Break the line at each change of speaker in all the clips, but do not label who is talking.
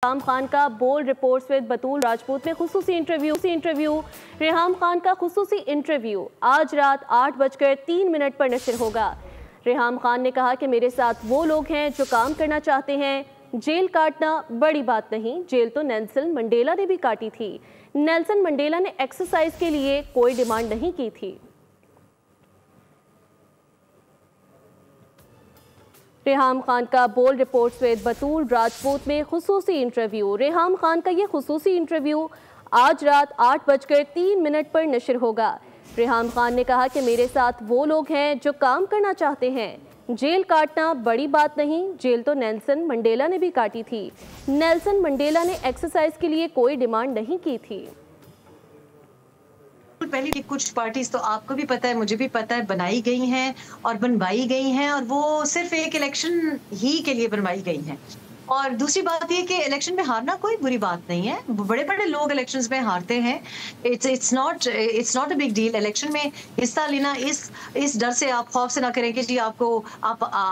रेहाम खान का bold reports with बतूल राजपूत में खुसूसी interview. Reham Khan का खुसूसी इंटरव्यू आज रात 8:03 पर नशर होगा। रेहाम खान ने कहा कि मेरे साथ वो लोग हैं जो काम करना चाहते हैं। जेल काटना बड़ी बात नहीं, जेल तो नेल्सन मंडेला ने भी काटी थी। नेल्सन मंडेला ने एक्सरसाइज के लिए कोई डिमांड नहीं की थी। रेहाम खान का बोल्ड रिपोर्ट्स विद बतूल राजपूत में खुसूसी इंटरव्यू। रेहाम खान का ये खुसूसी इंटरव्यू आज रात 8:03 पर नशर होगा। रेहाम खान ने कहा कि मेरे साथ वो लोग हैं जो काम करना चाहते हैं। जेल काटना बड़ी बात नहीं, जेल तो नेल्सन मंडेला ने भी काटी थी। नेल्सन मंडेला ने एक्सरसाइज के लिए कोई डिमांड नहीं की थी।
पहले की कुछ पार्टीज तो आपको भी पता है, मुझे भी पता है, बनाई गई हैं और बनवाई गई हैं और वो सिर्फ एक इलेक्शन ही के लिए बनवाई गई हैं। और दूसरी बात ये कि इलेक्शन में हारना कोई बुरी बात नहीं है। बड़े बड़े लोग इलेक्शंस में हारते हैं। It's not a big deal. Election में हिस्सा लेना इस डर से, आप खौफ से ना करें कि जी आप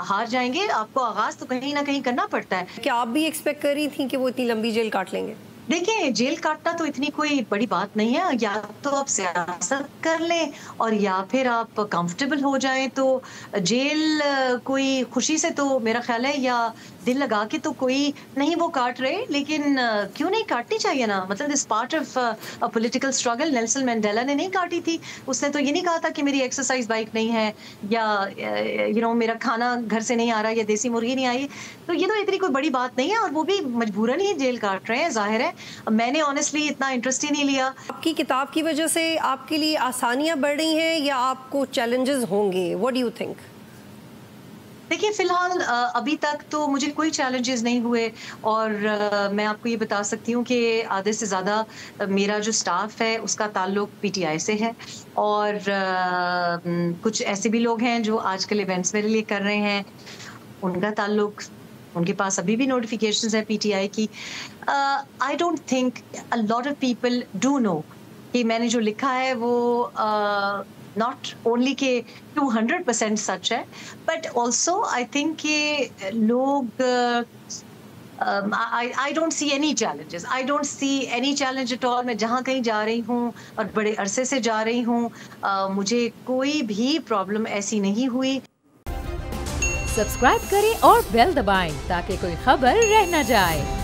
हार जाएंगे। आपको आगाज तो कहीं ना कहीं करना पड़ता है।
क्या आप भी एक्सपेक्ट कर रही थी कि वो इतनी लंबी जेल काट लेंगे?
देखिए, जेल काटना तो इतनी कोई बड़ी बात नहीं है। या तो आप सियासत कर लें और या फिर आप कंफर्टेबल हो जाएं। तो जेल कोई खुशी से, तो मेरा ख्याल है, या दिल लगा के तो कोई नहीं वो काट रहे, लेकिन क्यों नहीं काटनी चाहिए ना। मतलब this part of a political struggle. Nelson Mandela ने नहीं काटी थी। उसने तो ये नहीं कहा था कि मेरी एक्सरसाइज बाइक नहीं है या मेरा खाना घर से नहीं आ रहा या देसी मुर्गी नहीं आई। तो ये तो इतनी कोई बड़ी बात नहीं है और वो भी मजबूरन ही जेल काट रहे हैं, जाहिर है। मैंने ऑनेस्टली इतना इंटरेस्ट ही नहीं लिया।
आपकी किताब की वजह से आपके लिए आसानियां बढ़ रही हैं या आपको चैलेंजेस होंगे? What do you think?
देखिए, फिलहाल अभी तक तो मुझे कोई चैलेंजेस नहीं हुए और मैं आपको ये बता सकती हूँ कि आधे से ज़्यादा मेरा जो स्टाफ है उसका ताल्लुक पीटीआई से है और कुछ ऐसे भी लोग हैं जो आजकल इवेंट्स मेरे लिए कर रहे हैं, उनका ताल्लुक, उनके पास अभी भी नोटिफिकेशंस है पीटीआई की। I don't think a lot of people do know कि मैंने जो लिखा है वो नॉट ओनली के 200% सच है, बट ऑल्सो आई थिंक कि लोग I don't see any challenges. I don't see any challenge at all. मैं जहाँ कहीं जा रही हूँ और बड़े अरसे से जा रही हूँ, मुझे कोई भी प्रॉब्लम ऐसी नहीं हुई।
सब्सक्राइब करें और बेल दबाएं ताकि कोई खबर रह न जाए।